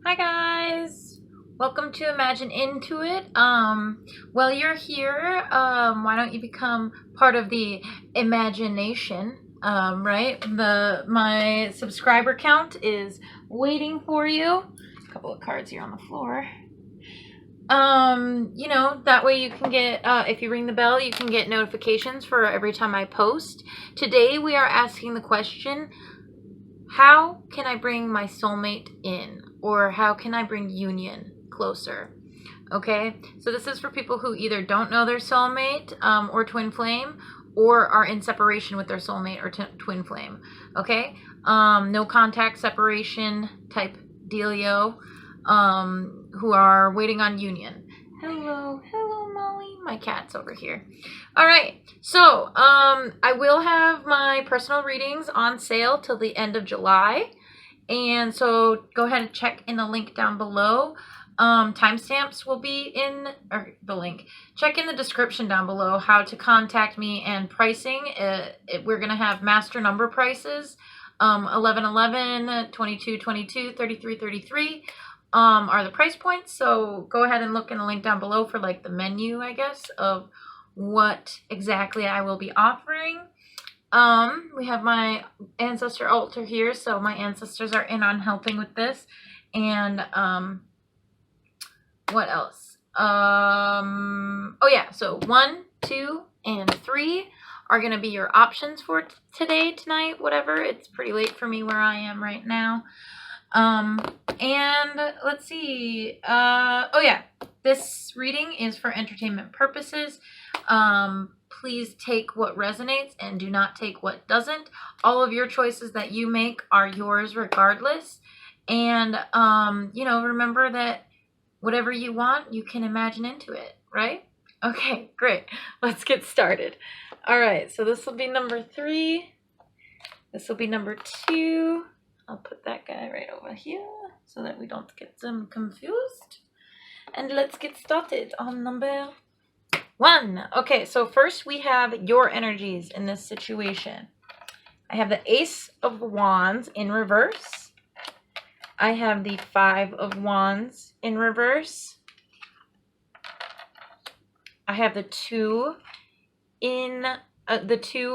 Hi guys, welcome to Imagine Intuit. Well, you're here. Why don't you become part of the imagination? Right? My subscriber count is waiting for you. A couple of cards here on the floor. That way you can get, if you ring the bell, you can get notifications for every time I post. Today we are asking the question, how can I bring my soulmate in? Or how can I bring union closer? Okay, so this is for people who either don't know their soulmate or twin flame, or are in separation with their soulmate or twin flame. Okay, no contact separation type dealio, who are waiting on union. Hello, Molly. My cat's over here. All right, so I will have my personal readings on sale till the end of July. And so go ahead and check in the link down below. Timestamps will be in the link. Check in the description down below how to contact me and pricing. We're going to have master number prices. 1111, 2222, 3333 are the price points. So go ahead and look in the link down below for like the menu, I guess, of what exactly I will be offering. We have my ancestor altar here, so my ancestors are in on helping with this. And what else? Oh yeah, so 1, 2, and 3 are going to be your options for tonight, whatever. It's pretty late for me where I am right now. And let's see. Oh yeah, this reading is for entertainment purposes. Please take what resonates and do not take what doesn't. All of your choices that you make are yours regardless. And, remember that whatever you want, you can imagine into it, right? Okay, great. Let's get started. All right, so this will be number 3. This will be number 2. I'll put that guy right over here so that we don't get them confused. And let's get started on number 1. Okay, so first we have your energies in this situation. I have the Ace of Wands in reverse. I have the 5 of Wands in reverse. I have the 2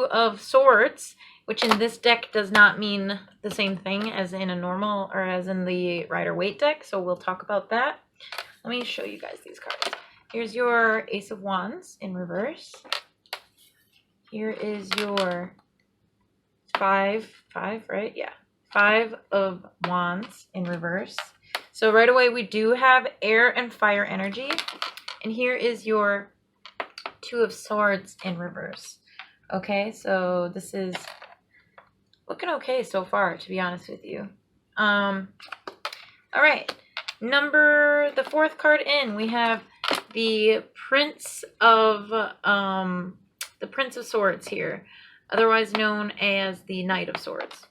of Swords, which in this deck does not mean the same thing as in a normal or as in the Rider-Waite deck, so we'll talk about that. Let me show you guys these cards. Here's your Ace of Wands in reverse. Here is your 5, right? Yeah. 5 of Wands in reverse. So right away we do have air and fire energy. And here is your 2 of Swords in reverse. Okay, so this is looking okay so far, to be honest with you. All right. The 4th card in, we have the Prince of Swords here, otherwise known as the Knight of Swords.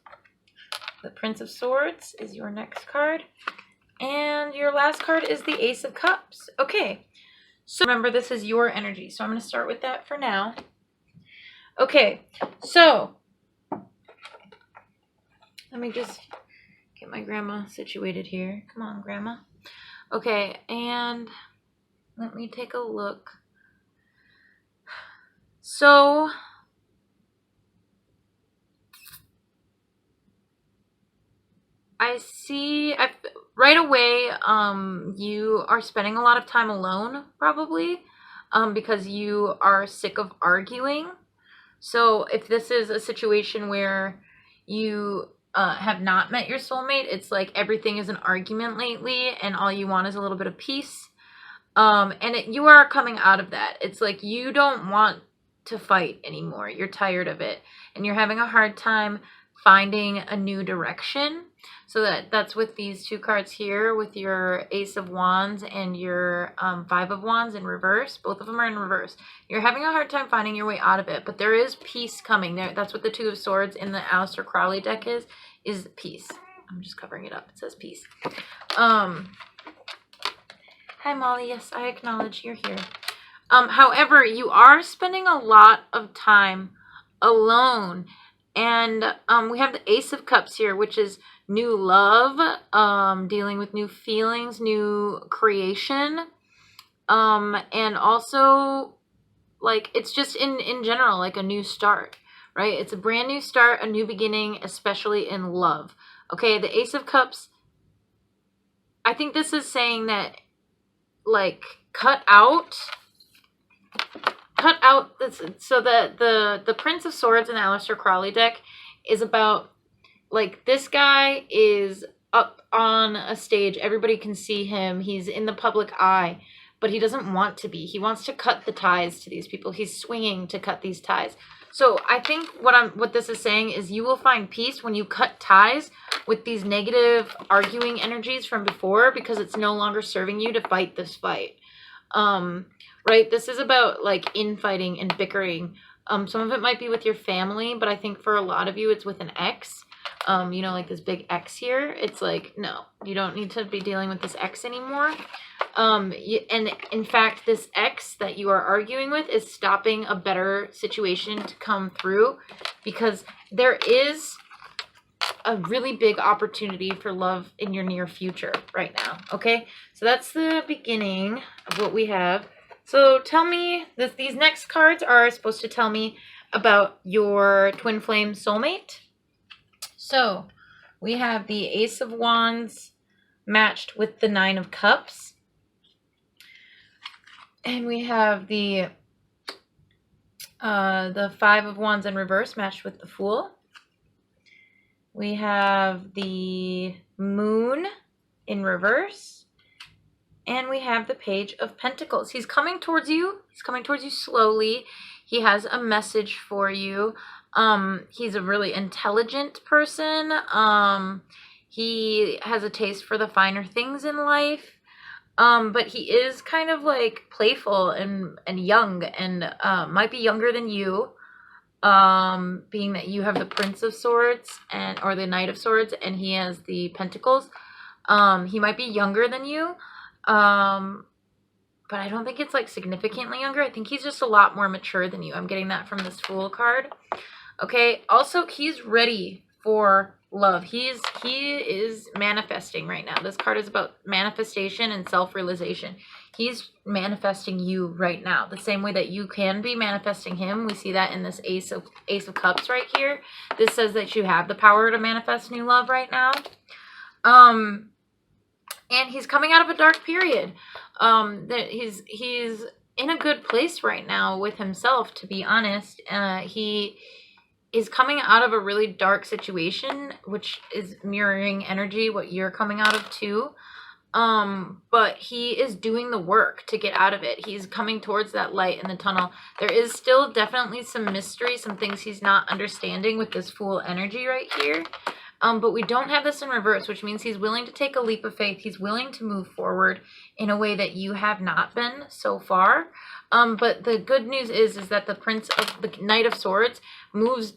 The Prince of Swords is your next card, and your last card is the Ace of Cups. Okay, so remember this is your energy, so I'm going to start with that for now. Okay, so let me just get my grandma situated here. Come on, Grandma. Okay, and let me take a look. So I see right away you are spending a lot of time alone, probably, because you are sick of arguing. So if this is a situation where you have not met your soulmate, it's like everything is an argument lately and all you want is a little bit of peace. You are coming out of that. It's like you don't want to fight anymore. You're tired of it and you're having a hard time finding a new direction. So that's with these 2 cards here, with your Ace of Wands and your 5 of Wands in reverse. Both of them are in reverse. You're having a hard time finding your way out of it, but there is peace coming. That's what the 2 of Swords in the Aleister Crowley deck is peace. I'm just covering it up. It says peace. Hi, Molly. Yes, I acknowledge you're here. However, you are spending a lot of time alone. And we have the Ace of Cups here, which is new love, dealing with new feelings, new creation, and also, like, it's just in general, like a new start, right? It's a brand new start, a new beginning, especially in love. Okay, the Ace of Cups, I think this is saying that, like, cut out this. So the Prince of Swords in the Aleister Crowley deck is about, like, this guy is up on a stage, everybody can see him, he's in the public eye, but he doesn't want to be. He wants to cut the ties to these people. He's swinging to cut these ties. So I think what this is saying is you will find peace when you cut ties with these negative arguing energies from before, because it's no longer serving you to fight this fight. Right? This is about, like, infighting and bickering. Some of it might be with your family, but I think for a lot of you it's with an ex. You know, like this big X here. It's like, no, you don't need to be dealing with this X anymore. And in fact, this X that you are arguing with is stopping a better situation to come through, because there is a really big opportunity for love in your near future right now. Okay, so that's the beginning of what we have. So tell me, these next cards are supposed to tell me about your twin flame soulmate. So we have the Ace of Wands matched with the Nine of Cups. And we have the Five of Wands in reverse matched with the Fool. We have the Moon in reverse. And we have the Page of Pentacles. He's coming towards you. He's coming towards you slowly. He has a message for you. He's a really intelligent person. He has a taste for the finer things in life. But he is kind of, like, playful and young, and might be younger than you. Being that you have the Prince of Swords or the Knight of Swords, and he has the Pentacles. He might be younger than you. But I don't think it's, like, significantly younger. I think he's just a lot more mature than you. I'm getting that from this Fool card. Okay, also, he's ready for love. He is manifesting right now. This card is about manifestation and self-realization. He's manifesting you right now, the same way that you can be manifesting him. We see that in this Ace of Cups right here. This says that you have the power to manifest new love right now. And he's coming out of a dark period. He's in a good place right now with himself, to be honest. He is coming out of a really dark situation, which is mirroring energy what you're coming out of too. But he is doing the work to get out of it. He's coming towards that light in the tunnel. There is still definitely some mystery, some things he's not understanding with this Fool energy right here. But we don't have this in reverse, which means he's willing to take a leap of faith. He's willing to move forward in a way that you have not been so far. But the good news is that the Knight of Swords moves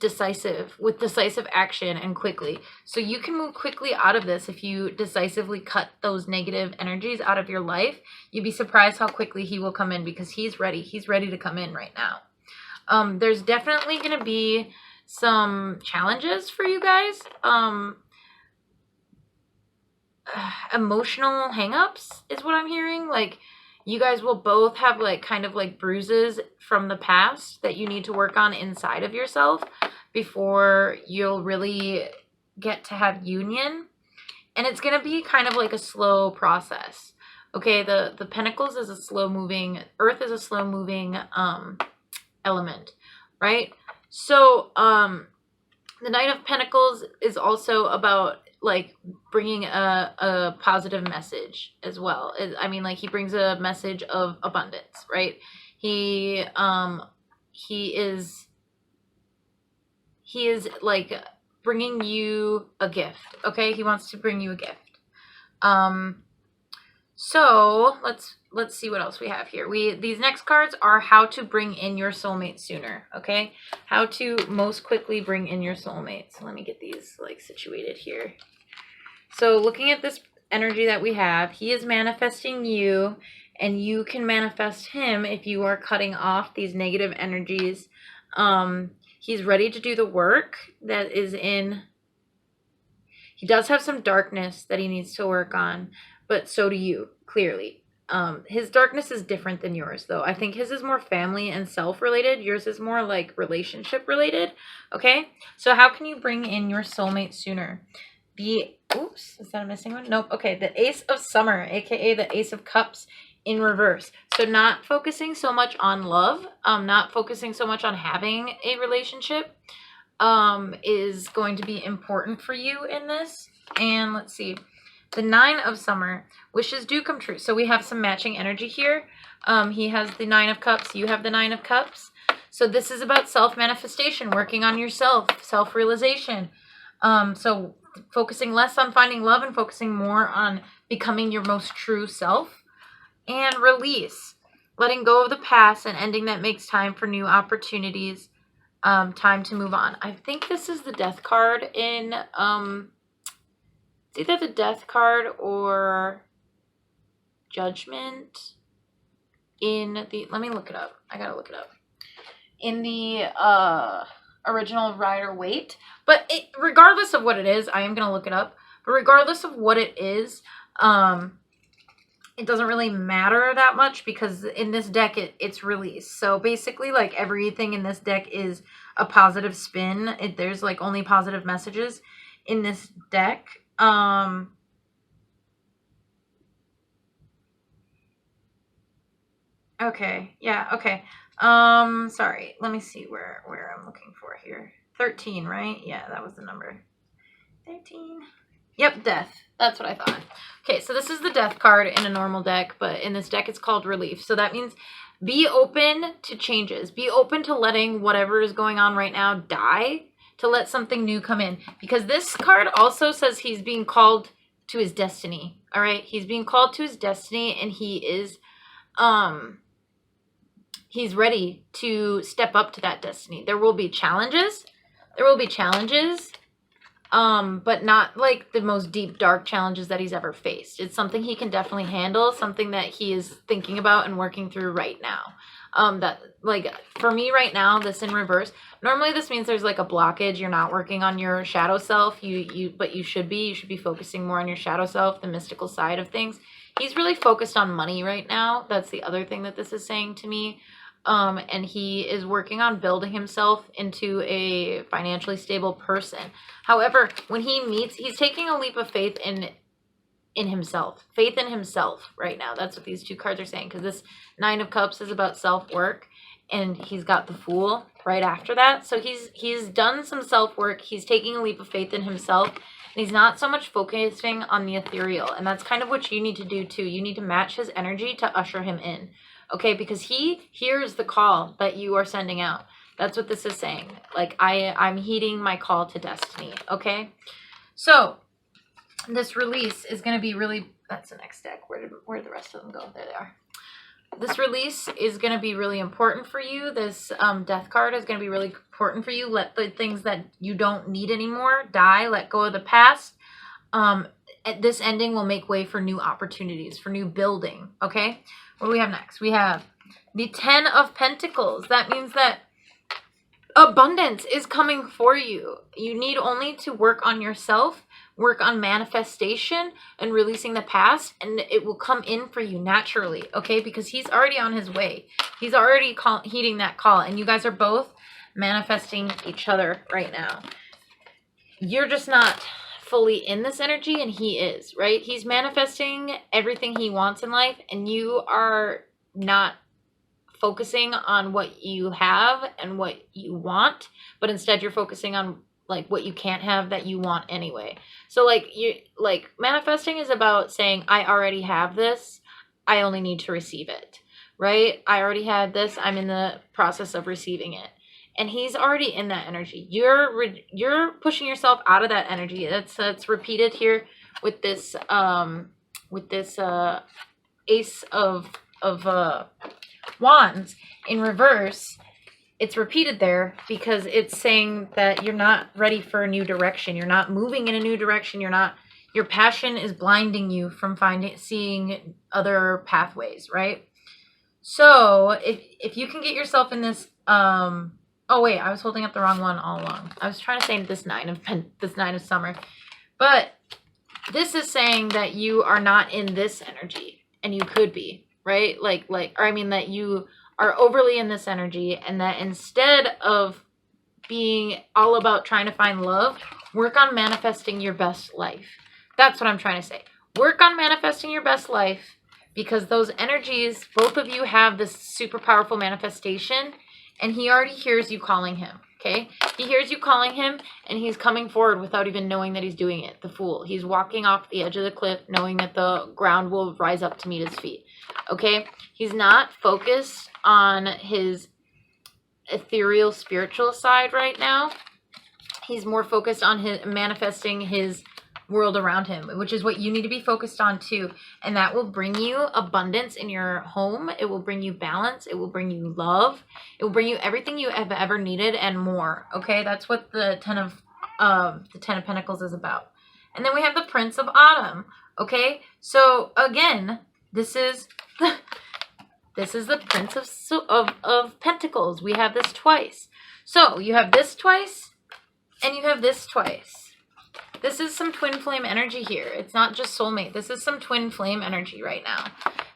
with decisive action and quickly. So you can move quickly out of this if you decisively cut those negative energies out of your life. You'd be surprised how quickly he will come in, because he's ready. He's ready to come in right now. There's definitely going to be some challenges for you guys. Emotional hangups is what I'm hearing. Like, you guys will both have, like, kind of like bruises from the past that you need to work on inside of yourself before you'll really get to have union. And it's going to be kind of like a slow process. Okay, the Pentacles is a slow moving, Earth is a slow moving element, right? So the Knight of Pentacles is also about, like, bringing a positive message as well. I mean, like, he brings a message of abundance, right? He is like bringing you a gift. Okay, he wants to bring you a gift. So let's see what else we have here. These next cards are how to bring in your soulmate sooner. Okay, how to most quickly bring in your soulmate. So let me get these, like, situated here. So looking at this energy that we have, he is manifesting you, and you can manifest him if you are cutting off these negative energies. He's ready to do the work that is in. He does have some darkness that he needs to work on, but so do you, clearly. His darkness is different than yours, though. I think his is more family and self-related. Yours is more like relationship-related. Okay? So how can you bring in your soulmate sooner? Oops, is that a missing one? Nope. Okay, the Ace of Summer, aka the Ace of Cups in reverse. So not focusing so much on love, not focusing so much on having a relationship, is going to be important for you in this. And let's see, the Nine of Summer, wishes do come true. So we have some matching energy here. He has the Nine of Cups, you have the Nine of Cups. So this is about self-manifestation, working on yourself, self-realization. So focusing less on finding love and focusing more on becoming your most true self. And release, letting go of the past and ending that makes time for new opportunities. Time to move on. I think this is the Death card in, it's either the Death card or Judgment in the, let me look it up. I gotta look it up. In the original Rider-Waite. But regardless of what it is, I am gonna look it up. But regardless of what it is, it doesn't really matter that much because in this deck, it's released. So basically, like, everything in this deck is a positive spin. There's, like, only positive messages in this deck. Okay. Yeah, okay. Sorry. Let me see where I'm looking for here. 13, right? Yeah, that was the number. 13. Yep, Death. That's what I thought. Okay, so this is the Death card in a normal deck, but in this deck it's called Relief. So that means be open to changes. Be open to letting whatever is going on right now die, to let something new come in. Because this card also says he's being called to his destiny. All right? He's being called to his destiny, and he is he's ready to step up to that destiny. There will be challenges. There will be challenges. But not like the most deep, dark challenges that he's ever faced. It's something he can definitely handle, something that he is thinking about and working through right now. That, like, for me right now, this in reverse, normally this means there's like a blockage. You're not working on your shadow self. But you should be focusing more on your shadow self, the mystical side of things. He's really focused on money right now. That's the other thing that this is saying to me. And he is working on building himself into a financially stable person. However, when he meets, he's taking a leap of faith in himself. Faith in himself right now. That's what these two cards are saying. Because this Nine of Cups is about self-work. And he's got the Fool right after that. So he's done some self-work. He's taking a leap of faith in himself. And he's not so much focusing on the ethereal. And that's kind of what you need to do too. You need to match his energy to usher him in. Okay, because he hears the call that you are sending out. That's what this is saying. Like, I'm heeding my call to destiny. Okay, so this release is going to be really, that's the next deck. Where did the rest of them go? There they are. This release is going to be really important for you. This Death card is going to be really important for you. Let the things that you don't need anymore die. Let go of the past. This ending will make way for new opportunities, for new building. Okay. What do we have next? We have the Ten of Pentacles. That means that abundance is coming for you. You need only to work on yourself, work on manifestation and releasing the past, and it will come in for you naturally, okay? Because he's already on his way. He's already heeding that call, and you guys are both manifesting each other right now. You're just not fully in this energy, and he is, right? He's manifesting everything he wants in life, and you are not focusing on what you have and what you want, but instead you're focusing on like what you can't have that you want anyway. So like manifesting is about saying, I already have this, I only need to receive it, right? I already had this, I'm in the process of receiving it. And he's already in that energy. You're pushing yourself out of that energy. That's repeated here with this Ace of Wands in reverse. It's repeated there because it's saying that you're not ready for a new direction. You're not moving in a new direction. Your passion is blinding you from seeing other pathways, right? So if you can get yourself in this Oh wait, I was holding up the wrong one all along. I was trying to say this nine of summer, but this is saying that you are not in this energy, and you could be, right? Or I mean that you are overly in this energy, and that instead of being all about trying to find love, work on manifesting your best life. That's what I'm trying to say. Work on manifesting your best life, because those energies, both of you have this super powerful manifestation, and he already hears you calling him. Okay? He hears you calling him, and he's coming forward without even knowing that he's doing it. The fool. He's walking off the edge of the cliff knowing that the ground will rise up to meet his feet. Okay? He's not focused on his ethereal spiritual side right now. He's more focused on his manifesting his world around him, which is what you need to be focused on too. And that will bring you abundance in your home. It will bring you balance. It will bring you love. It will bring you everything you have ever needed and more. Okay, that's what the Ten of Pentacles is about. And then we have the Prince of Autumn. Okay, so again, this is the Prince of Pentacles. We have this twice. So you have this twice, and you have this twice. This is some twin flame energy here. It's not just soulmate. This is some twin flame energy right now,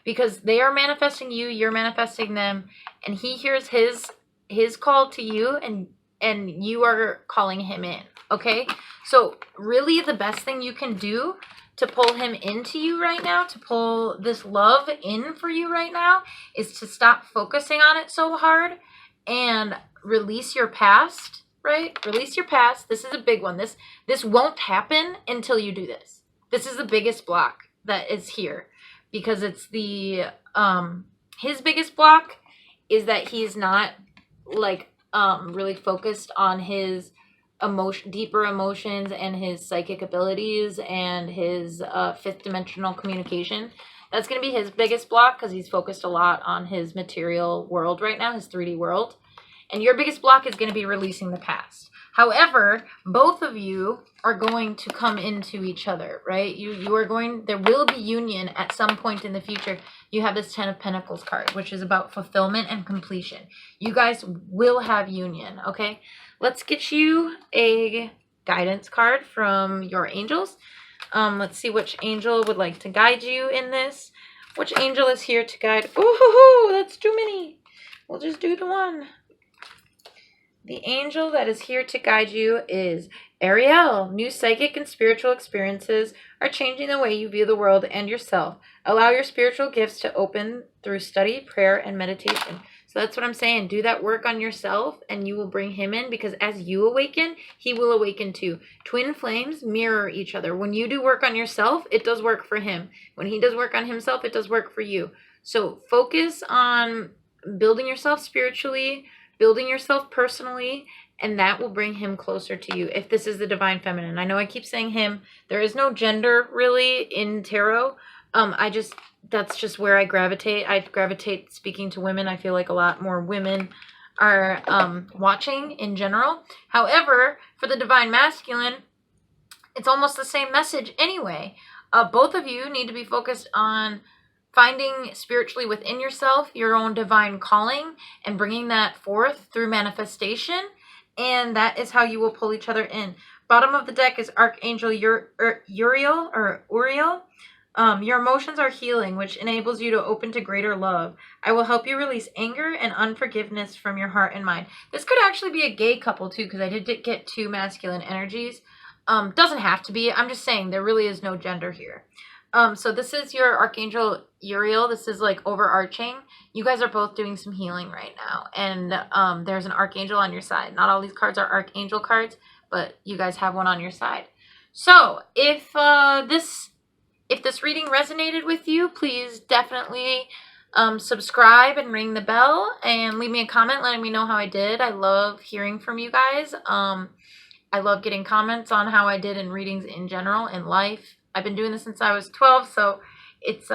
because they are manifesting you, you're manifesting them, and he hears his call to you, and you are calling him in. Okay? So really the best thing you can do to pull him into you right now, to pull this love in for you right now, is to stop focusing on it so hard and release your past. Right? Release your past. This is a big one. This won't happen until you do this. This is the biggest block that is here, because it's the his biggest block is that he's not really focused on his deeper emotions and his psychic abilities and his fifth dimensional communication. That's going to be his biggest block, because he's focused a lot on his material world right now, his 3D world. And your biggest block is going to be releasing the past. However, both of you are going to come into each other, right? There will be union at some point in the future. You have this Ten of Pentacles card, which is about fulfillment and completion. You guys will have union, okay? Let's get you a guidance card from your angels. Let's see which angel would like to guide you in this. Which angel is here to guide? Ooh, that's too many. We'll just do the one. The angel that is here to guide you is Ariel. New psychic and spiritual experiences are changing the way you view the world and yourself. Allow your spiritual gifts to open through study, prayer, and meditation. So that's what I'm saying. Do that work on yourself, and you will bring him in, because as you awaken, he will awaken too. Twin flames mirror each other. When you do work on yourself, it does work for him. When he does work on himself, it does work for you. So focus on building yourself spiritually, building yourself personally, and that will bring him closer to you, if this is the divine feminine. I know I keep saying him. There is no gender really in tarot. That's just where I gravitate. I gravitate speaking to women. I feel like a lot more women are watching in general. However, for the divine masculine, it's almost the same message anyway. Both of you need to be focused on finding spiritually within yourself your own divine calling and bringing that forth through manifestation. And that is how you will pull each other in. Bottom of the deck is Archangel Uriel. Your emotions are healing, which enables you to open to greater love. I will help you release anger and unforgiveness from your heart and mind. This could actually be a gay couple too, because I did get two masculine energies. Doesn't have to be. I'm just saying there really is no gender here. So this is your Archangel Uriel. This is like overarching. You guys are both doing some healing right now. And there's an Archangel on your side. Not all these cards are Archangel cards, but you guys have one on your side. So if this reading resonated with you, please definitely subscribe and ring the bell and leave me a comment letting me know how I did. I love hearing from you guys. I love getting comments on how I did in readings in general, in life. I've been doing this since I was 12, so it's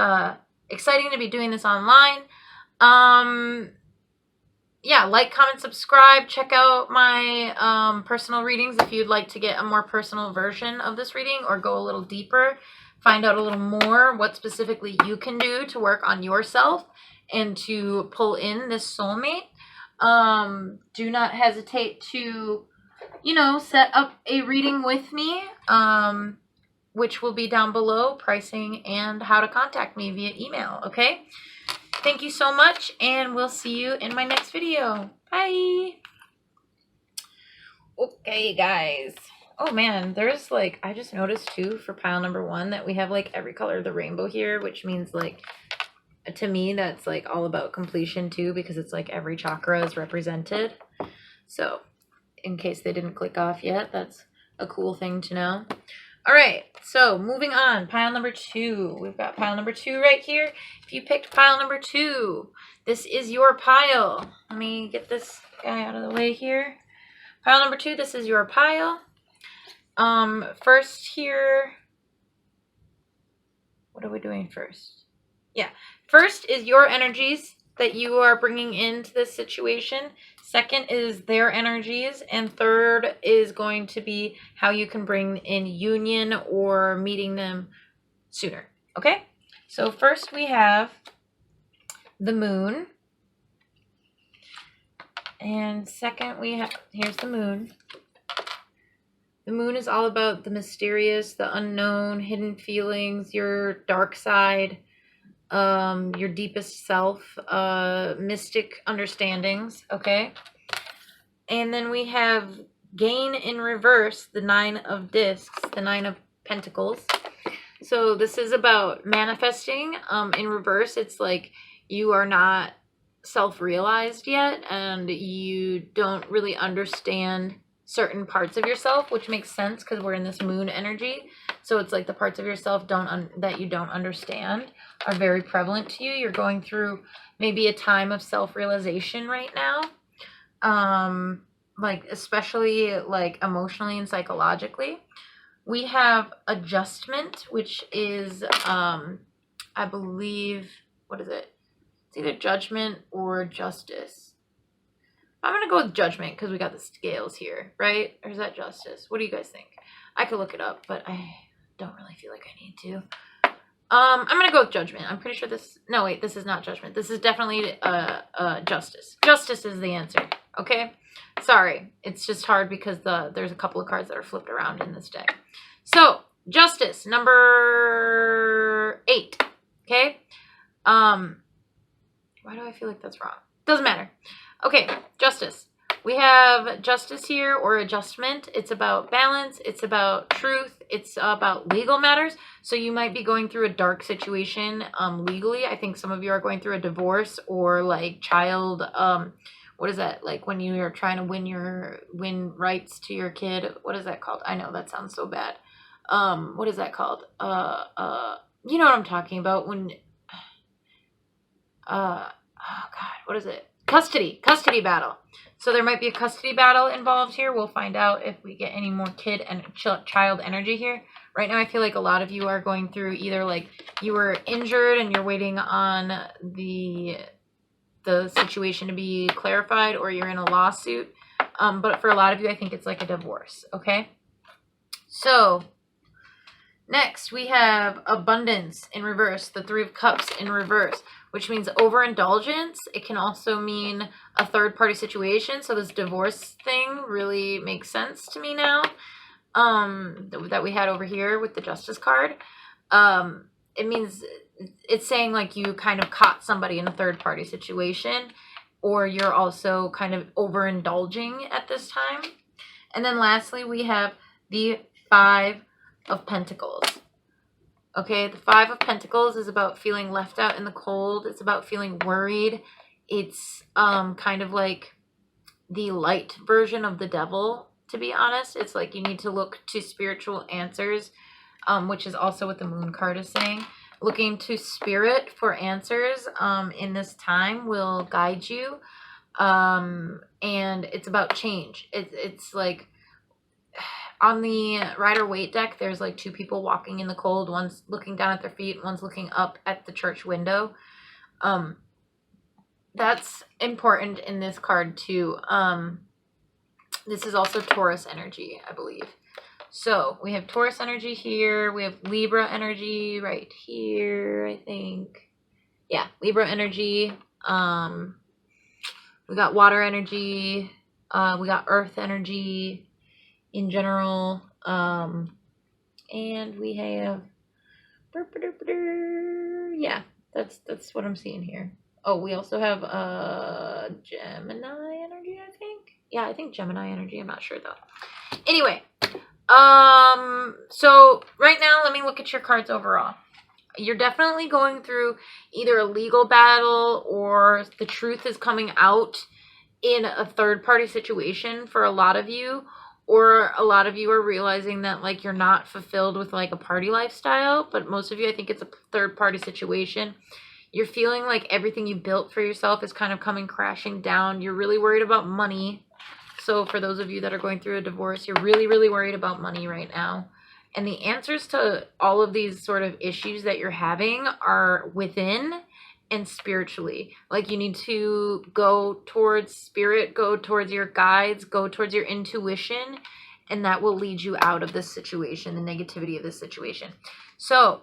exciting to be doing this online. Yeah, like, comment, subscribe. Check out my personal readings if you'd like to get a more personal version of this reading or go a little deeper. Find out a little more what specifically you can do to work on yourself and to pull in this soulmate. Do not hesitate to, set up a reading with me, which will be down below, pricing and how to contact me via email, okay? Thank you so much, and we'll see you in my next video. Bye! Okay, guys. Oh, man, there's, like, I just noticed, too, for pile number 1 that we have, like, every color of the rainbow here, which means, like, to me, that's, like, all about completion, too, because it's, like, every chakra is represented. So, in case they didn't click off yet, that's a cool thing to know. All right, so moving on, pile number 2. We've got pile number 2 right here. If you picked pile number 2, this is your pile. Let me get this guy out of the way here. Pile number 2, this is your pile. First here, what are we doing first? Yeah, first is your energies that you are bringing into this situation. Second is their energies. And third is going to be how you can bring in union or meeting them sooner. Okay? So first we have the moon. And second we have, here's the moon. The moon is all about the mysterious, the unknown, hidden feelings, your dark side, your deepest self, mystic understandings, okay? And then we have gain in reverse, the 9 of discs, the 9 of pentacles. So this is about manifesting. In reverse, it's like you are not self-realized yet, and you don't really understand certain parts of yourself, which makes sense because we're in this moon energy. So it's like the parts of yourself that you don't understand are very prevalent to you. You're going through maybe a time of self-realization right now, like especially like emotionally and psychologically. We have adjustment, which is I believe, what is it? It's either judgment or justice. I'm going to go with judgment because we got the scales here, right? Or is that justice? What do you guys think? I could look it up, but I don't really feel like I need to. I'm going to go with judgment. I'm pretty sure this... No, wait, this is not judgment. This is definitely justice. Justice is the answer, okay? Sorry. It's just hard because there's a couple of cards that are flipped around in this deck. So, justice, number 8, okay? Why do I feel like that's wrong? Doesn't matter. Okay, justice. We have justice here, or adjustment. It's about balance. It's about truth. It's about legal matters. So you might be going through a dark situation legally. I think some of you are going through a divorce or like child, what is that? Like when you are trying to win rights to your kid. What is that called? I know that sounds so bad. What is that called? You know what I'm talking about when, oh God, what is it? Custody battle. So there might be a custody battle involved here. We'll find out if we get any more kid and child energy here. Right now I feel like a lot of you are going through either like you were injured and you're waiting on the situation to be clarified, or you're in a lawsuit. But for a lot of you, I think it's like a divorce, okay? So next we have abundance in reverse, the 3 of Cups in reverse, which means overindulgence. It can also mean a third-party situation. So this divorce thing really makes sense to me now, that we had over here with the Justice card. It means it's saying like you kind of caught somebody in a third-party situation, or you're also kind of overindulging at this time. And then lastly, we have the 5 of Pentacles. Okay, the 5 of Pentacles is about feeling left out in the cold. It's about feeling worried. It's kind of like the light version of the devil, to be honest. It's like you need to look to spiritual answers, which is also what the moon card is saying. Looking to spirit for answers in this time will guide you. And it's about change. It's like... On the Rider-Waite deck, there's like 2 people walking in the cold. One's looking down at their feet. One's looking up at the church window. That's important in this card too. This is also Taurus energy, I believe. So we have Taurus energy here. We have Libra energy right here, I think. Yeah, Libra energy. We got water energy. We got earth energy in general. And we have, yeah, that's what I'm seeing here. Oh, we also have Gemini energy, I think. Yeah, I think Gemini energy. I'm not sure though. Anyway, so right now, let me look at your cards overall. You're definitely going through either a legal battle or the truth is coming out in a third-party situation for a lot of you, or a lot of you are realizing that like you're not fulfilled with like a party lifestyle, but most of you, I think it's a third-party situation. You're feeling like everything you built for yourself is kind of coming crashing down. You're really worried about money. So for those of you that are going through a divorce, you're really, really worried about money right now. And the answers to all of these sort of issues that you're having are within and spiritually. Like you need to go towards spirit, go towards your guides, go towards your intuition, and that will lead you out of this situation, the negativity of this situation. So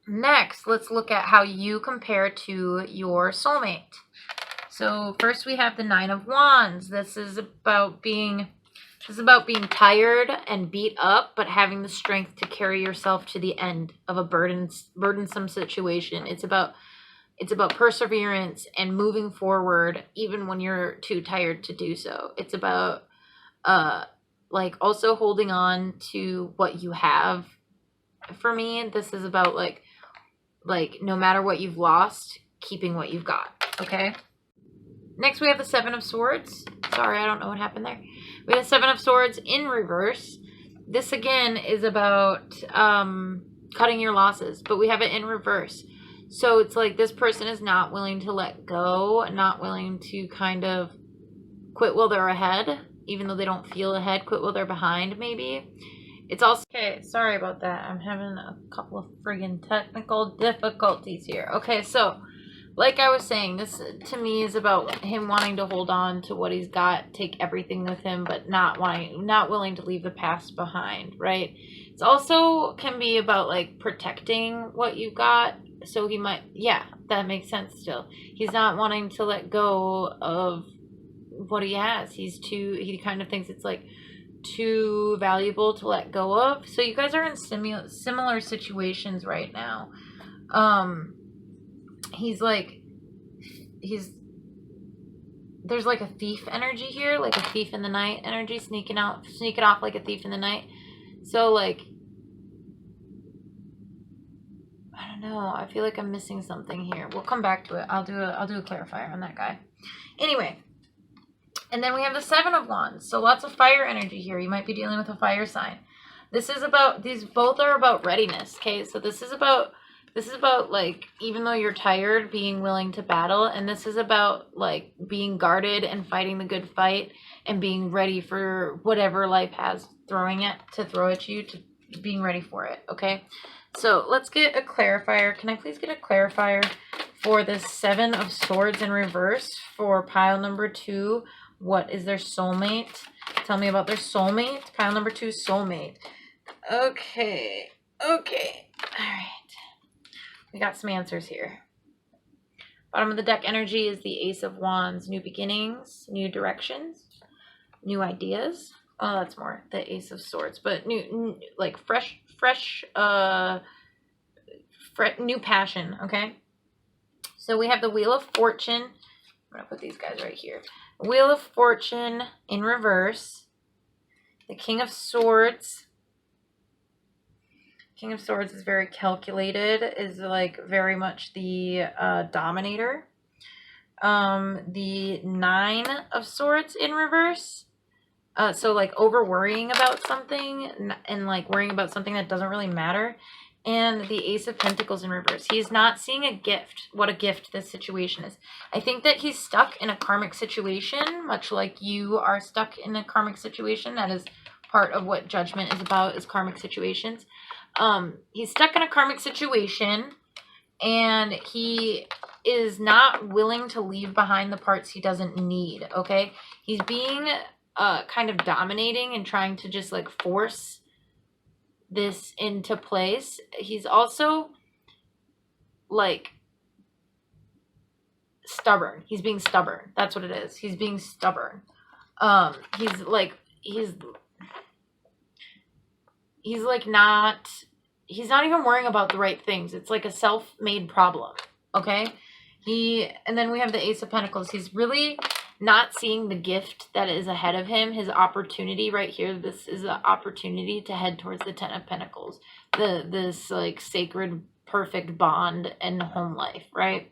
next, let's look at how you compare to your soulmate. So first we have the Nine of Wands. This is about being tired and beat up, but having the strength to carry yourself to the end of a burdensome situation. It's about perseverance and moving forward even when you're too tired to do so. It's about like also holding on to what you have. For me, this is about like no matter what you've lost, keeping what you've got. Okay. Next, we have the Seven of Swords. Sorry, I don't know what happened there. We have the Seven of Swords in reverse. This, again, is about cutting your losses, but we have it in reverse. So it's like this person is not willing to let go, not willing to kind of quit while they're ahead, even though they don't feel ahead, quit while they're behind, maybe. It's also... Okay, sorry about that. I'm having a couple of friggin' technical difficulties here. Okay, so... like I was saying, this to me is about him wanting to hold on to what he's got, take everything with him, but not willing to leave the past behind, right? It's also can be about like protecting what you've got. So he might, yeah, that makes sense still. He's not wanting to let go of what he has. He kind of thinks it's like too valuable to let go of. So you guys are in similar situations right now. There's like a thief energy here, like a thief in the night energy, sneaking off like a thief in the night. So like, I don't know, I feel like I'm missing something here. We'll come back to it. I'll do a clarifier on that guy. Anyway, and then we have the Seven of Wands. So lots of fire energy here. You might be dealing with a fire sign. These both are about readiness, okay? So this is about like, even though you're tired, being willing to battle. And this is about like being guarded and fighting the good fight and being ready for whatever life has throw at you, to being ready for it. Okay. So let's get a clarifier. Can I please get a clarifier for the Seven of Swords in reverse for pile number 2? What is their soulmate? Tell me about their soulmate. Pile number 2, soulmate. Okay. All right. We got some answers here. Bottom of the deck energy is the Ace of Wands. New beginnings, new directions, new ideas. Oh, that's more the Ace of Swords, but new like fresh, new passion. Okay. So we have the Wheel of Fortune. I'm gonna put these guys right here. Wheel of Fortune in reverse. The King of Swords. King of Swords is very calculated, is like very much the dominator. The Nine of Swords in reverse. So like over worrying about something and like worrying about something that doesn't really matter. And the Ace of Pentacles in reverse. He's not seeing a gift, what a gift this situation is. I think that he's stuck in a karmic situation, much like you are stuck in a karmic situation. That is part of what judgment is about, is karmic situations. He's stuck in a karmic situation and he is not willing to leave behind the parts he doesn't need, okay? He's being kind of dominating and trying to just like force this into place. He's also like stubborn. He's being stubborn. That's what it is. He's being stubborn. He's like not, he's not even worrying about the right things. It's like a self-made problem. Okay? And then we have the Ace of Pentacles. He's really not seeing the gift that is ahead of him, his opportunity right here. This is an opportunity to head towards the Ten of Pentacles. This like sacred, perfect bond and home life, right?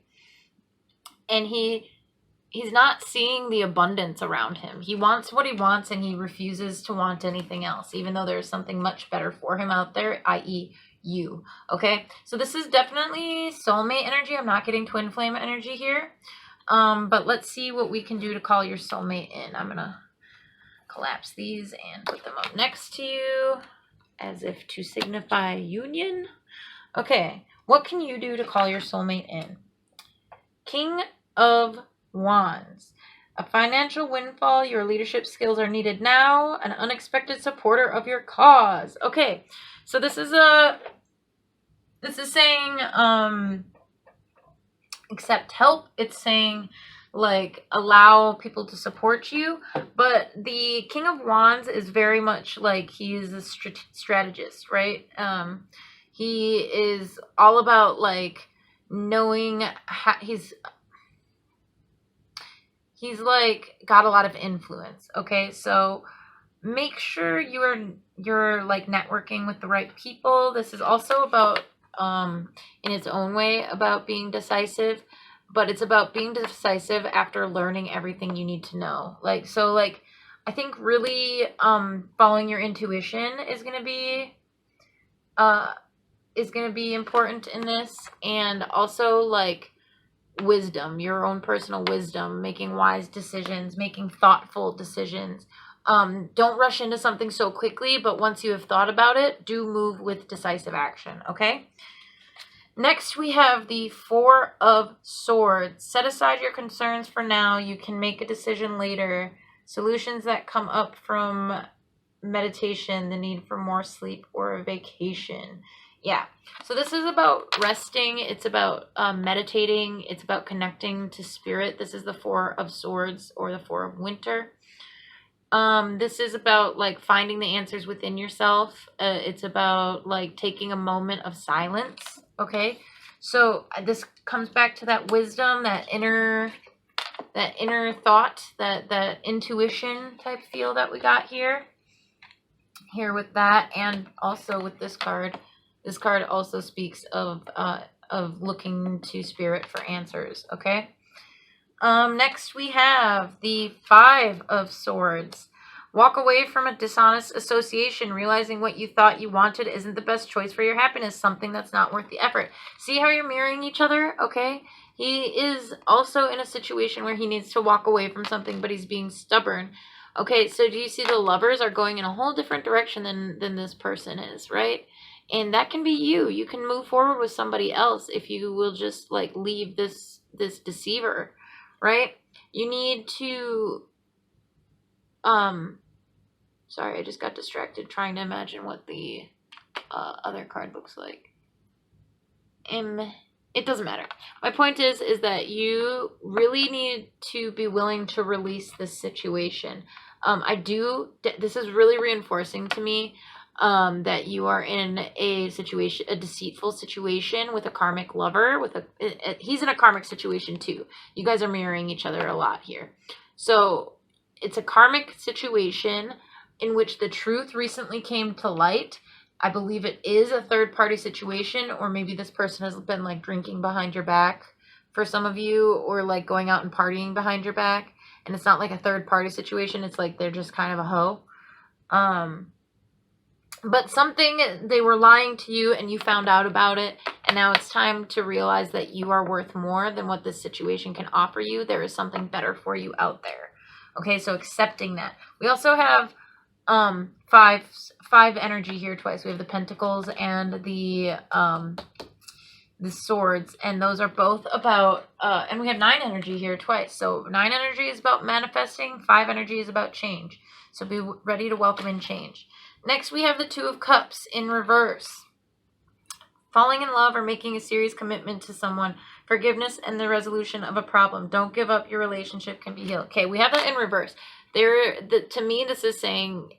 And he's not seeing the abundance around him. He wants what he wants and he refuses to want anything else, even though there's something much better for him out there, i.e. you. Okay, so this is definitely soulmate energy. I'm not getting twin flame energy here. But let's see what we can do to call your soulmate in. I'm gonna collapse these and put them up next to you as if to signify union. Okay, what can you do to call your soulmate in? King of Wands. A financial windfall. Your leadership skills are needed now. An unexpected supporter of your cause. Okay, so this is saying accept help. It's saying like allow people to support you. But the King of Wands is very much like he is a strategist, right? He is all about like knowing how he's like got a lot of influence. Okay, so make sure you're like networking with the right people. This is also about in its own way about being decisive, but it's about being decisive after learning everything you need to know. Like, so like I think really following your intuition is going to be important in this, and also like wisdom, your own personal wisdom, making wise decisions, making thoughtful decisions. Don't rush into something so quickly, but once you have thought about it, do move with decisive action, okay? Next, we have the Four of Swords. Set aside your concerns for now. You can make a decision later. Solutions that come up from meditation, the need for more sleep, or a vacation. Yeah, so this is about resting. It's about meditating. It's about connecting to spirit. This is the Four of Swords, or the Four of Winter. This is about like finding the answers within yourself. It's about like taking a moment of silence. Okay, so this comes back to that wisdom, that inner thought, that intuition type feel that we got here with that. And also with this card also speaks of looking to spirit for answers. Okay. Next we have the Five of Swords. Walk away from a dishonest association, realizing what you thought you wanted isn't the best choice for your happiness, something that's not worth the effort. See how you're mirroring each other? Okay. He is also in a situation where he needs to walk away from something, but he's being stubborn. Okay, so do you see the Lovers are going in a whole different direction than this person is, right? And that can be you. You can move forward with somebody else if you will just like leave this deceiver, right? You need to sorry, I just got distracted trying to imagine what the other card looks like. It doesn't matter. My point is that you really need to be willing to release this situation. This is really reinforcing to me that you are in a deceitful situation with a karmic lover, he's in a karmic situation too. You guys are mirroring each other a lot here. So it's a karmic situation in which the truth recently came to light. I believe it is a third-party situation, or maybe this person has been like drinking behind your back for some of you, or like going out and partying behind your back. And it's not like a third-party situation. It's like they're just kind of a hoe. But they were lying to you and you found out about it. And now it's time to realize that you are worth more than what this situation can offer you. There is something better for you out there. Okay, so accepting that. We also have five energy here twice. We have the Pentacles and the Swords, and those are both about and we have 9 energy here twice. So 9 energy is about manifesting, 5 energy is about change. So be ready to welcome in change. Next we have the Two of Cups in reverse. Falling in love or making a serious commitment to someone. Forgiveness and the resolution of a problem. Don't give up. Your relationship can be healed. Okay, we have that in reverse. To me, this is saying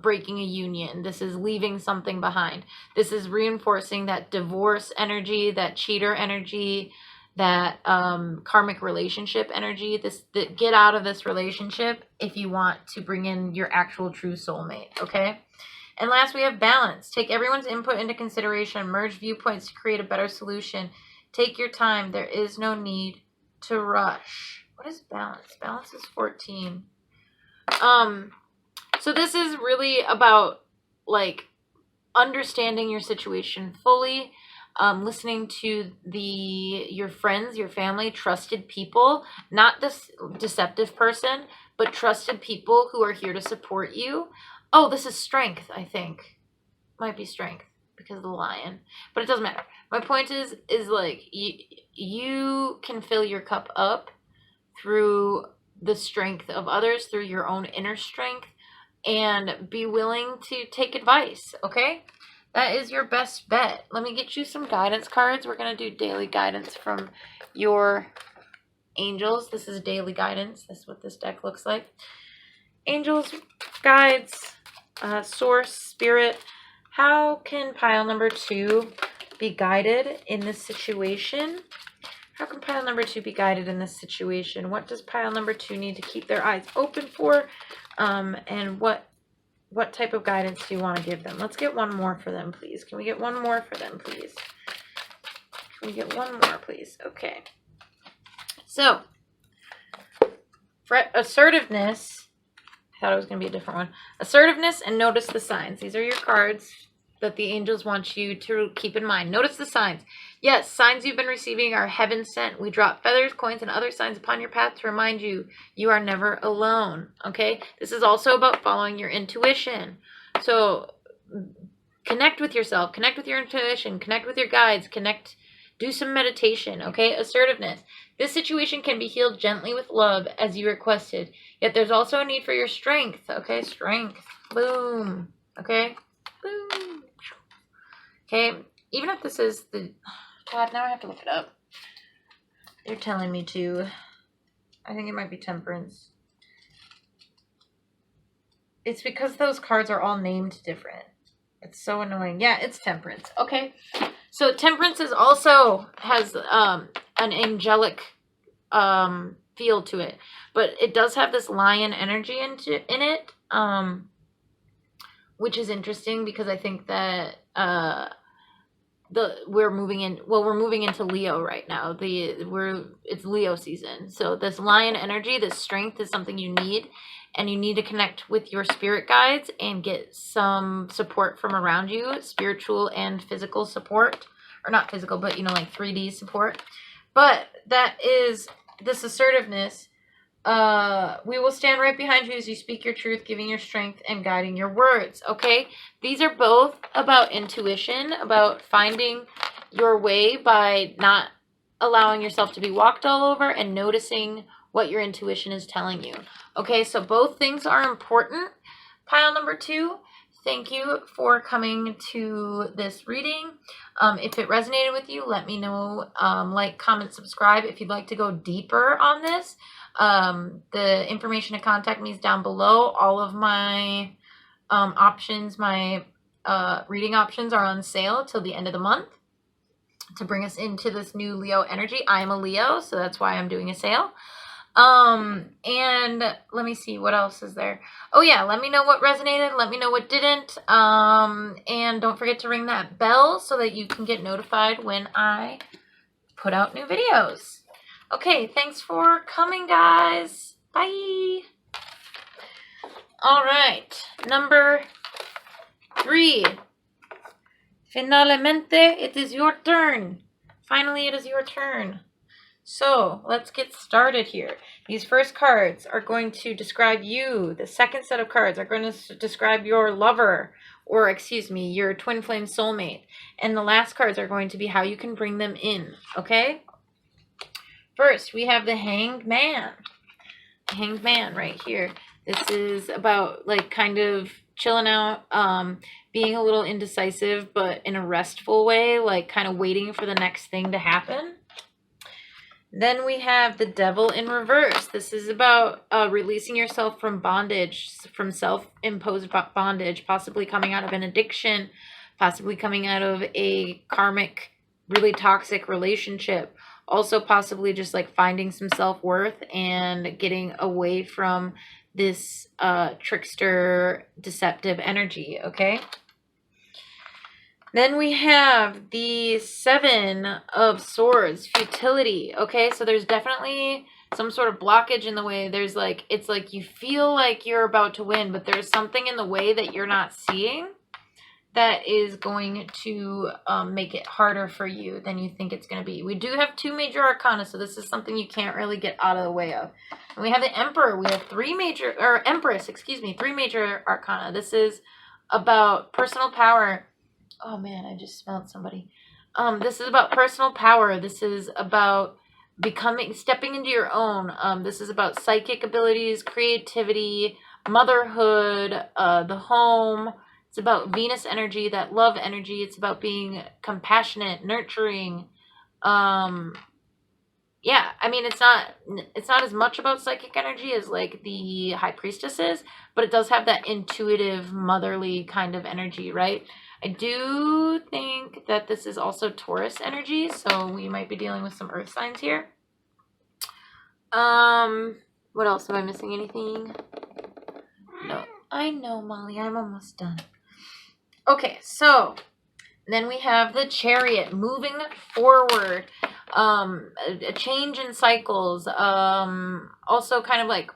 breaking a union. This is leaving something behind. This is reinforcing that divorce energy, that cheater energy, that karmic relationship energy. Get out of this relationship if you want to bring in your actual true soulmate. Okay. And last, we have balance. Take everyone's input into consideration. Merge viewpoints to create a better solution. Take your time. There is no need to rush. What is balance? Balance is 14. So this is really about like understanding your situation fully, listening to your friends, your family, trusted people, not this deceptive person, but trusted people who are here to support you. Oh, this is strength, I think. Might be strength because of the lion, but it doesn't matter. My point is like you can fill your cup up through the strength of others, through your own inner strength, and be willing to take advice, okay? That is your best bet. Let me get you some guidance cards. We're going to do daily guidance from your angels. This is daily guidance. This is what this deck looks like. Angels, guides, source, spirit. How can pile number 2 be guided in this situation? How can pile number 2 be guided in this situation? What does pile number 2 need to keep their eyes open for? And what type of guidance do you want to give them? Let's get one more for them, please. Can we get one more for them, please? Can we get one more, please? Okay. So, for assertiveness, I thought it was going to be a different one. Assertiveness and notice the signs. These are your cards that the angels want you to keep in mind. Notice the signs. Yes, signs you've been receiving are heaven sent. We drop feathers, coins, and other signs upon your path to remind you you are never alone. Okay? This is also about following your intuition. So connect with yourself. Connect with your intuition. Connect with your guides. Do some meditation. Okay? Assertiveness. This situation can be healed gently with love as you requested. Yet there's also a need for your strength. Okay? Strength. Boom. Okay? Boom. Okay? Even if this is the... God, now I have to look it up. They're telling me to. I think it might be temperance. It's because those cards are all named different. It's so annoying. Yeah, it's temperance. Okay. So temperance is also has an angelic feel to it. But it does have this lion energy in it. Which is interesting because I think that we're moving into Leo right now. It's Leo season. So this lion energy, this strength is something you need, and you need to connect with your spirit guides and get some support from around you, spiritual and physical support, or not physical, but like 3D support. But that is this assertiveness. We will stand right behind you as you speak your truth, giving your strength and guiding your words. Okay? These are both about intuition, about finding your way by not allowing yourself to be walked all over and noticing what your intuition is telling you. Okay? So both things are important. Pile number 2, thank you for coming to this reading. If it resonated with you, let me know. Like, comment, subscribe if you'd like to go deeper on this. The information to contact me is down below. All of my options, my reading options are on sale till the end of the month to bring us into this new Leo energy. I am a Leo, so that's why I'm doing a sale. And let me see, what else is there? Oh yeah, let me know what resonated, let me know what didn't. And don't forget to ring that bell so that you can get notified when I put out new videos. Okay, thanks for coming, guys. Bye. All right, number 3. Finalmente, it is your turn. Finally, it is your turn. So, let's get started here. These first cards are going to describe you. The second set of cards are going to describe your lover, or excuse me, your twin flame soulmate. And the last cards are going to be how you can bring them in, okay? First, we have the Hanged Man. Hanged Man right here. This is about, like, kind of chilling out, being a little indecisive, but in a restful way, like kind of waiting for the next thing to happen. Then we have the Devil in reverse. This is about releasing yourself from bondage, from self-imposed bondage, possibly coming out of an addiction, possibly coming out of a karmic, really toxic relationship. Also possibly just like finding some self-worth and getting away from this trickster, deceptive energy, okay? Then we have the Seven of Swords, futility. Okay, so there's definitely some sort of blockage in the way. There's like, it's like you feel like you're about to win, but there's something in the way that you're not seeing that is going to make it harder for you than you think it's going to be. We do have 2 major arcana, so this is something you can't really get out of the way of. And we have the Emperor. We have 3 major, or Empress, excuse me, 3 major arcana. This is about personal power. Oh man, I just smelled somebody. This is about personal power. This is about stepping into your own. This is about psychic abilities, creativity, motherhood, the home. It's about Venus energy, that love energy. It's about being compassionate, nurturing. Yeah, I mean, it's not as much about psychic energy as like the High Priestess is, but it does have that intuitive, motherly kind of energy, right? I do think that this is also Taurus energy, so we might be dealing with some earth signs here. What else? Am I missing anything? No. I know, Molly. I'm almost done. Okay, so then we have the Chariot, moving forward. A change in cycles. Also kind of like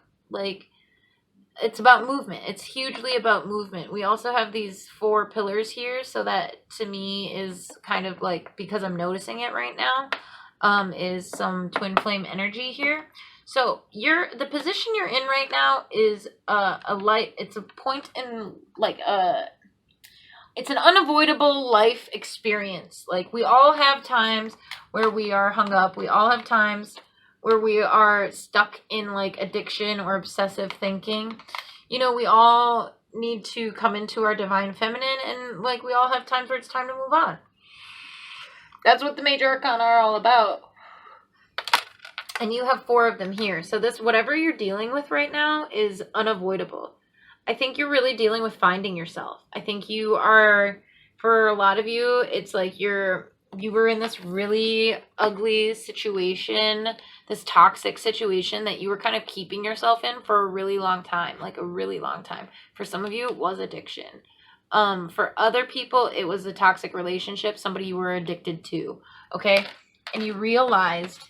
it's about movement. It's hugely about movement. We also have these 4 pillars here, so that to me is kind of like, because I'm noticing it right now, is some twin flame energy here. So the position you're in right now is it's a point in like it's an unavoidable life experience. Like, we all have times where we are hung up. We all have times where we are stuck in like addiction or obsessive thinking. You know, we all need to come into our divine feminine, and like we all have times where it's time to move on. That's what the major arcana are all about. And you have 4 of them here. So this, whatever you're dealing with right now, is unavoidable. I think you're really dealing with finding yourself. I think you are, for a lot of you, it's like you were in this really ugly situation, this toxic situation that you were kind of keeping yourself in for a really long time, like a really long time. For some of you, it was addiction. For other people, it was a toxic relationship, somebody you were addicted to, okay? And you realized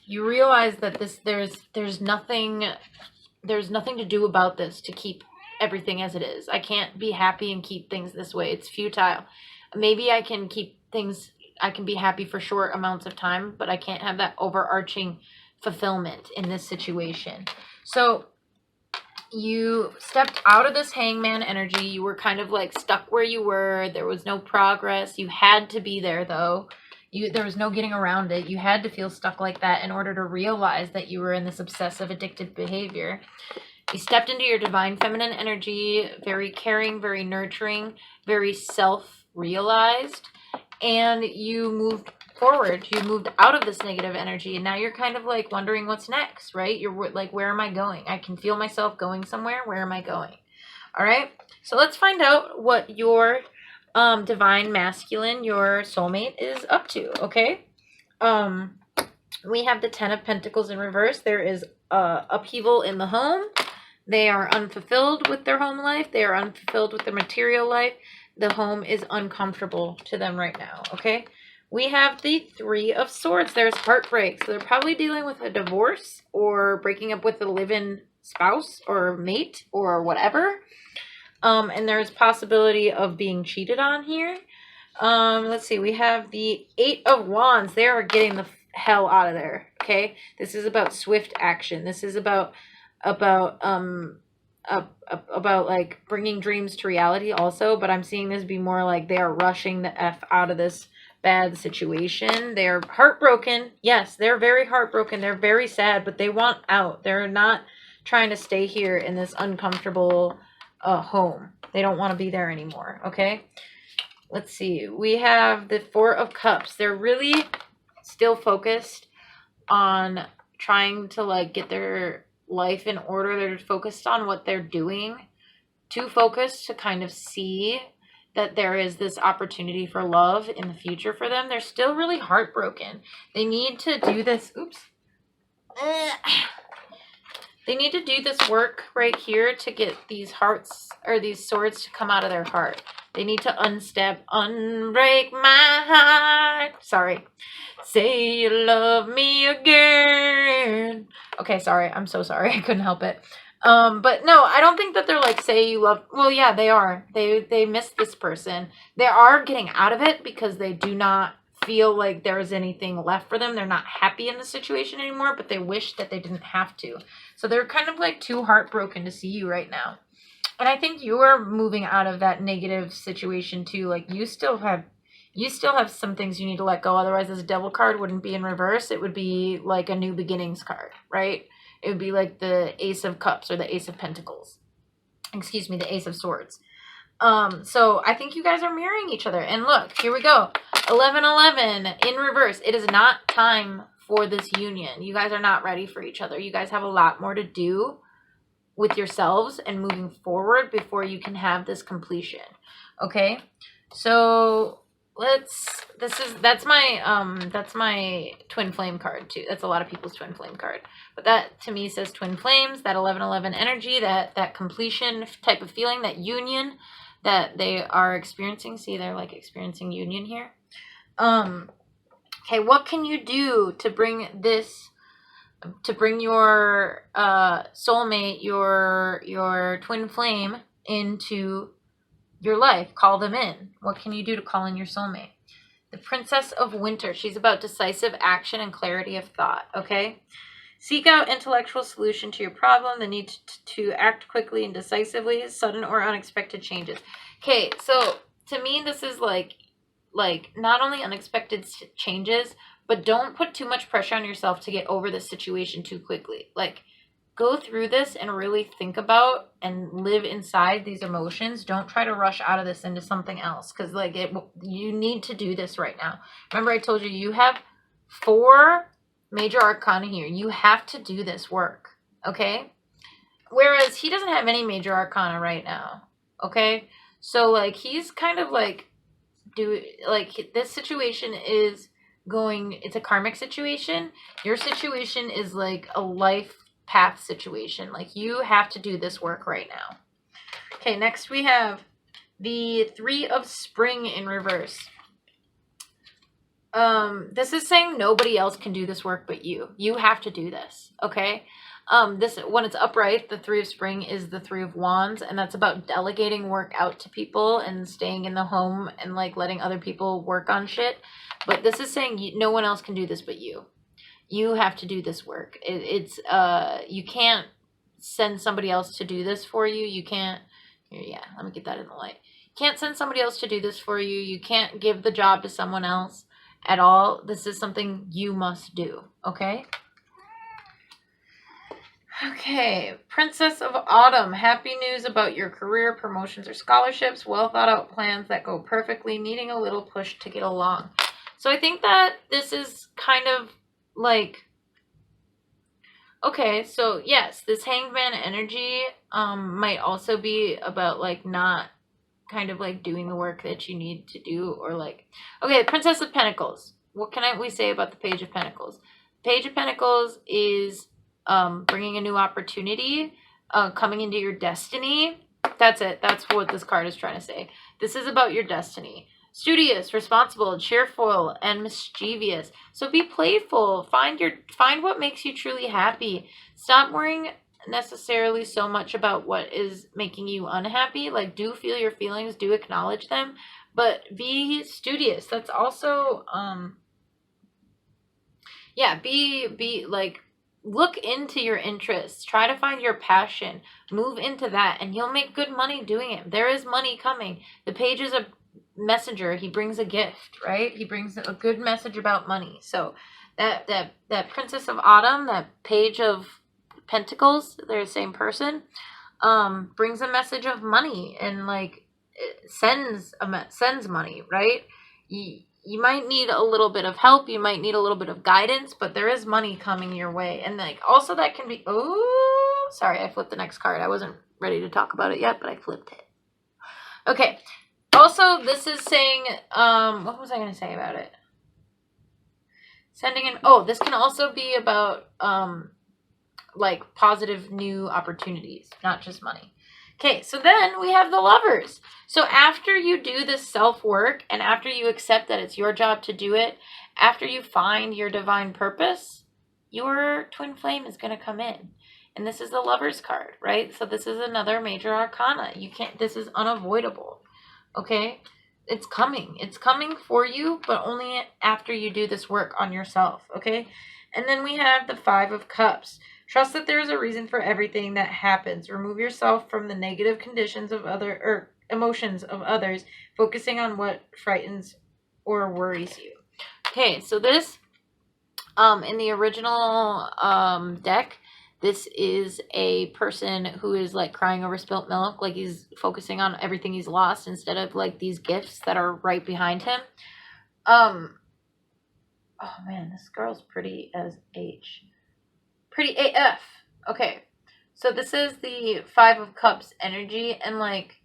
that there's nothing to do about this to keep everything as it is. I can't be happy and keep things this way. It's futile. Maybe I can keep things, I can be happy for short amounts of time, but I can't have that overarching fulfillment in this situation. So you stepped out of this hangman energy. You were kind of like stuck where you were. There was no progress. You had to be there though. There was no getting around it. You had to feel stuck like that in order to realize that you were in this obsessive, addictive behavior. You stepped into your divine feminine energy, very caring, very nurturing, very self-realized, and you moved forward. You moved out of this negative energy, and now you're kind of like wondering what's next, right? You're like, where am I going? I can feel myself going somewhere. Where am I going? All right, so let's find out what your divine masculine, your soulmate, is up to, okay? We have the 10 of Pentacles in reverse. There is upheaval in the home. They are unfulfilled with their home life. They are unfulfilled with their material life. The home is uncomfortable to them right now, okay? We have the 3 of Swords. There's heartbreak. So they're probably dealing with a divorce or breaking up with a live-in spouse or mate or whatever. And there's possibility of being cheated on here. Let's see. We have the 8 of Wands. They are getting the hell out of there, okay? This is about swift action. This is about like bringing dreams to reality also, but I'm seeing this be more like they are rushing the F out of this bad situation. They are heartbroken. Yes, they're very heartbroken. They're very sad, but they want out. They're not trying to stay here in this uncomfortable home. They don't want to be there anymore, okay? Let's see. We have the Four of Cups. They're really still focused on trying to like get their life in order. They're focused on what they're doing. Too focused to kind of see that there is this opportunity for love in the future for them. They're still really heartbroken. They need to do this. Oops. They need to do this work right here to get these hearts or these swords to come out of their heart. They need to unbreak my heart. Sorry. Say you love me again. Okay, sorry. I'm so sorry. I couldn't help it. But no, I don't think that they're like, say you love, well, yeah, they are. They miss this person. They are getting out of it because they do not feel like there's anything left for them. They're not happy in the situation anymore, but they wish that they didn't have to. So they're kind of like too heartbroken to see you right now. And I think you are moving out of that negative situation too. Like you still have some things you need to let go. Otherwise this Devil card wouldn't be in reverse. It would be like a new beginnings card, right? It would be like the Ace of Cups or the Ace of Pentacles. Excuse me, the Ace of Swords. So I think you guys are mirroring each other. And look, here we go. 11-11 in reverse. It is not time for this union. You guys are not ready for each other. You guys have a lot more to do with yourselves and moving forward before you can have this completion. Okay? So that's my twin flame card too. That's a lot of people's twin flame card. But that to me says twin flames, that 11-11 energy, that completion type of feeling, that union that they are experiencing. See, they're like experiencing union here. Okay, what can you do to bring your soulmate, your twin flame into your life? Call them in. What can you do to call in your soulmate? The Princess of Winter. She's about decisive action and clarity of thought, okay? Seek out intellectual solution to your problem, the need to act quickly and decisively, sudden or unexpected changes. Okay, so to me, this is like not only unexpected changes, but don't put too much pressure on yourself to get over this situation too quickly. Like, go through this and really think about and live inside these emotions. Don't try to rush out of this into something else, because like you need to do this right now. Remember I told you, you have 4 major arcana here. You have to do this work, okay? Whereas he doesn't have any major arcana right now, okay? So like he's kind of like this situation is going, it's a karmic situation. Your situation is like a life path situation. Like you have to do this work right now. Okay, next we have the 3 of Spring in reverse. This is saying nobody else can do this work but you. You have to do this, okay? This, when it's upright, the 3 of Spring is the 3 of Wands, and that's about delegating work out to people and staying in the home and like letting other people work on shit. But this is saying no one else can do this but you. You have to do this work. You can't send somebody else to do this for you. You can't, yeah, let me get that in the light. You can't send somebody else to do this for you. You can't give the job to someone else at all. This is something you must do, okay? Okay, Princess of Autumn. Happy news about your career, promotions, or scholarships. Well thought out plans that go perfectly, needing a little push to get along. So I think that this is kind of like, okay, so yes, this Hangman energy might also be about like not kind of like doing the work that you need to do, or like, okay, Princess of Pentacles. What can we say about the Page of Pentacles? Page of Pentacles is bringing a new opportunity, coming into your destiny. That's it. That's what this card is trying to say. This is about your destiny. Studious, responsible, cheerful, and mischievous. So be playful. Find what makes you truly happy. Stop worrying necessarily so much about what is making you unhappy. Like, do feel your feelings, do acknowledge them, but be studious. That's also yeah, be like, look into your interests. Try to find your passion. Move into that, and you'll make good money doing it. There is money coming. The Page is a messenger. He brings a gift, right? He brings a good message about money. So that Princess of Autumn, that Page of Pentacles, they're the same person. brings a message of money and like sends money, right? You might need a little bit of help, you might need a little bit of guidance, but there is money coming your way. And like also that can be, oh, sorry, I flipped the next card. I wasn't ready to talk about it yet, but I flipped it. Okay. Also, this is saying, what was I going to say about it? Sending in, oh, this can also be about, like positive new opportunities, not just money. Okay, so then we have the Lovers. So after you do this self-work and after you accept that it's your job to do it, after you find your divine purpose, your twin flame is going to come in. And this is the Lovers card, right? So this is another major arcana. You can't, this is unavoidable. Okay, it's coming for you, but only after you do this work on yourself. Okay, and then we have the Five of Cups. Trust that there is a reason for everything that happens. Remove yourself from the negative conditions of emotions of others, focusing on what frightens or worries you. Okay, so this in the original deck, this is a person who is like crying over spilt milk, like he's focusing on everything he's lost instead of like these gifts that are right behind him. Oh man, this girl's pretty as H. Pretty AF. Okay, so this is the Five of Cups energy, and like,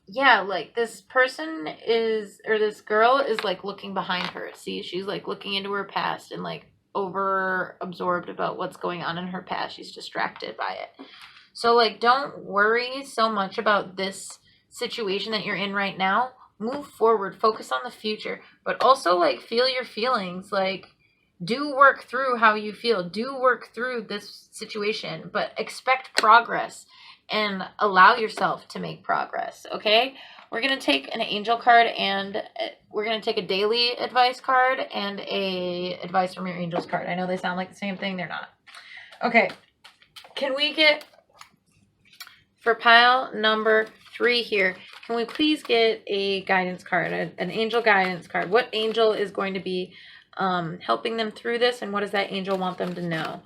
yeah, like this person is, or this girl is like looking behind her. See, she's like looking into her past and like over absorbed about what's going on in her past. She's distracted by it. So like, don't worry so much about this situation that you're in right now. Move forward, focus on the future, but also like feel your feelings. Like, do work through how you feel, do work through this situation, but expect progress and allow yourself to make progress. Okay, we're going to take an angel card, and we're going to take a daily advice card and a advice from your angels card. I know they sound like the same thing. They're not. Okay. Can we get, for pile number 3 here, can we please get a guidance card, an angel guidance card? What angel is going to be helping them through this, and what does that angel want them to know?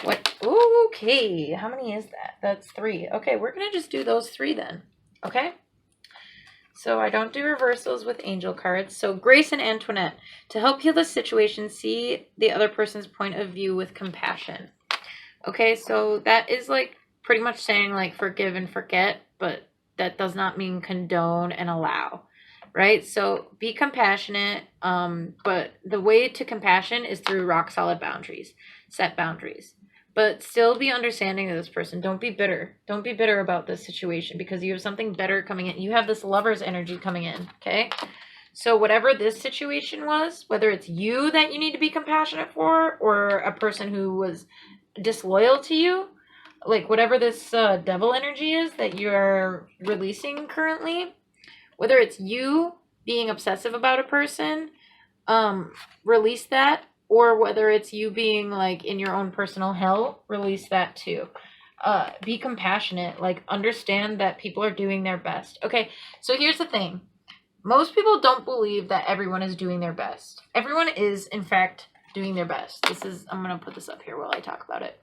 What? Okay. How many is that? That's 3. Okay. We're going to just do those 3 then. Okay. So I don't do reversals with angel cards. So Grace and Antoinette, to help heal the situation, see the other person's point of view with compassion. Okay, so that is like pretty much saying like forgive and forget, but that does not mean condone and allow, right? So be compassionate, but the way to compassion is through rock solid boundaries, set boundaries. But still be understanding of this person. Don't be bitter. Don't be bitter about this situation because you have something better coming in. You have this Lover's energy coming in, okay? So whatever this situation was, whether it's you that you need to be compassionate for or a person who was disloyal to you, like whatever this devil energy is that you're releasing currently, whether it's you being obsessive about a person, release that. Or whether it's you being like in your own personal hell, release that too. Be compassionate, like understand that people are doing their best. Okay, so here's the thing. Most people don't believe that everyone is doing their best. Everyone is, in fact, doing their best. I'm going to put this up here while I talk about it.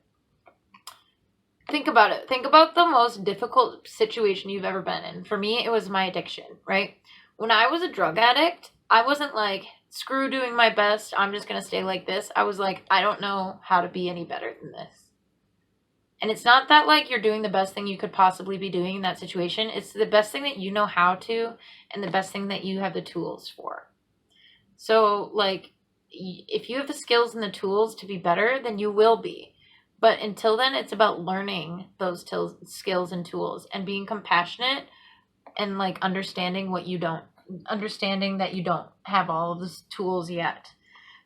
Think about it. Think about the most difficult situation you've ever been in. For me, it was my addiction, right? When I was a drug addict, I wasn't like, screw doing my best, I'm just going to stay like this. I was like, I don't know how to be any better than this. And it's not that like you're doing the best thing you could possibly be doing in that situation. It's the best thing that you know how to and the best thing that you have the tools for. So like if you have the skills and the tools to be better, then you will be. But until then, it's about learning those skills and tools and being compassionate and like understanding that you don't have all of those tools yet.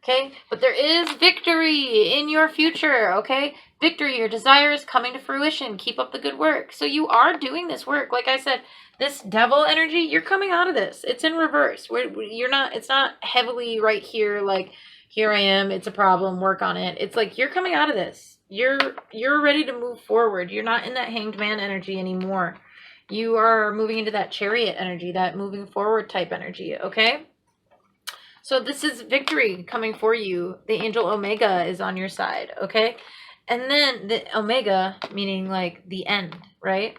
Okay, but there is victory in your future. Okay, victory, your desire is coming to fruition. Keep up the good work. So you are doing this work. Like I said, this devil energy, you're coming out of this. It's in reverse. You're not. It's not heavily right here. Like here I am. It's a problem. Work on it. It's like you're coming out of this. You're ready to move forward. You're not in that hanged man energy anymore. You are moving into that chariot energy, that moving forward type energy. Okay. So this is victory coming for you. The angel Omega is on your side, okay? And then the omega, meaning like the end, right?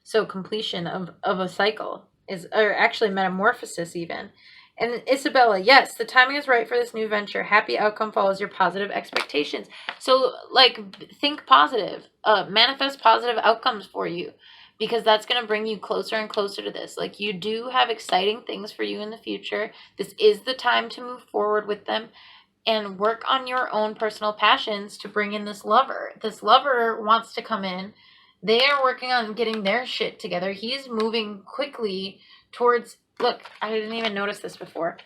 So completion of a cycle is, or actually metamorphosis even. And Isabella, yes, the timing is right for this new venture. Happy outcome follows your positive expectations. So like, think positive, manifest positive outcomes for you, because that's going to bring you closer and closer to this. Like, you do have exciting things for you in the future. This is the time to move forward with them and work on your own personal passions to bring in this lover. This lover wants to come in. They are working on getting their shit together. He's moving quickly towards, look, I didn't even notice this before.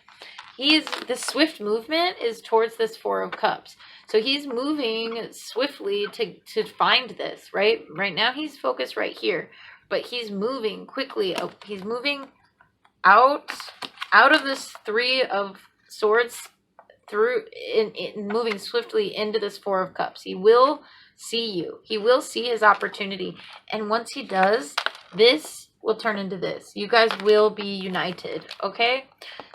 The swift movement is towards this Four of Cups. So he's moving swiftly to find this, right? Right now he's focused right here, but he's moving quickly. He's moving out of this Three of Swords, through in moving swiftly into this Four of Cups. He will see you. He will see his opportunity. And once he does, this will turn into this. You guys will be united, okay?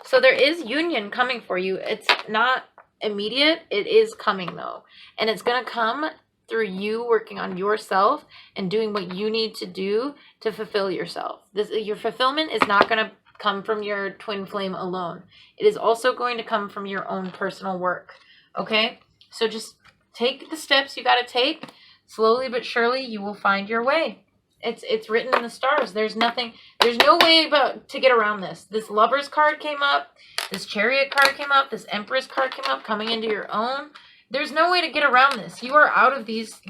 So there is union coming for you. It's not immediate. It is coming, though. And it's going to come through you working on yourself and doing what you need to do to fulfill yourself. Your fulfillment is not going to come from your twin flame alone. It is also going to come from your own personal work, okay? So just take the steps you got to take. Slowly but surely, you will find your way. It's written in the stars. There's no way to get around this. This Lover's card came up. This Chariot card came up. This Empress card came up, coming into your own. There's no way to get around this. You are out of these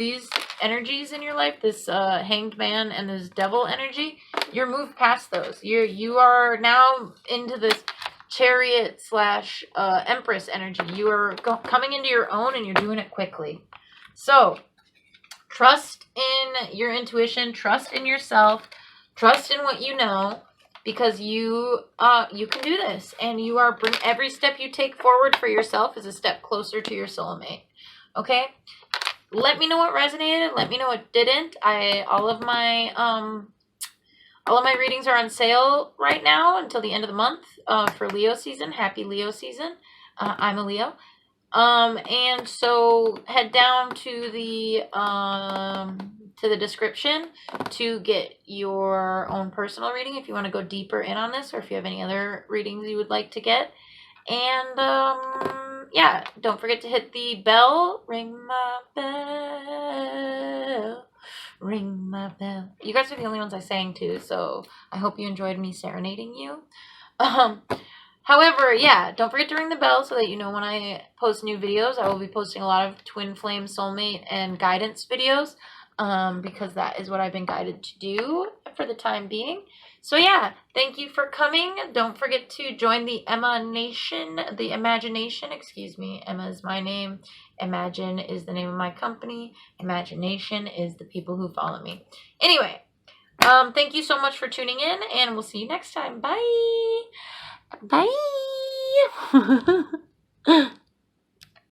energies in your life, this Hanged Man and this Devil energy. You're moved past those. You are now into this Chariot / Empress energy. You are coming into your own, and you're doing it quickly. So trust in your intuition, trust in yourself, trust in what you know, because you can do this, and you are every step you take forward for yourself is a step closer to your soulmate. Okay? Let me know what resonated. Let me know what didn't. All of my readings are on sale right now until the end of the month for Leo season. Happy Leo season. I'm a Leo. And so head down to the description to get your own personal reading if you want to go deeper in on this, or if you have any other readings you would like to get. And yeah, don't forget to hit the bell. Ring my bell. Ring my bell. You guys are the only ones I sang to, so I hope you enjoyed me serenading you. However, yeah, don't forget to ring the bell so that you know when I post new videos. I will be posting a lot of twin flame, soulmate, and guidance videos, because that is what I've been guided to do for the time being. So yeah, thank you for coming. Don't forget to join the Emma Nation, the Imagination, excuse me. Emma is my name. Imagine is the name of my company. Imagination is the people who follow me. Anyway, thank you so much for tuning in, and we'll see you next time. Bye. Bye.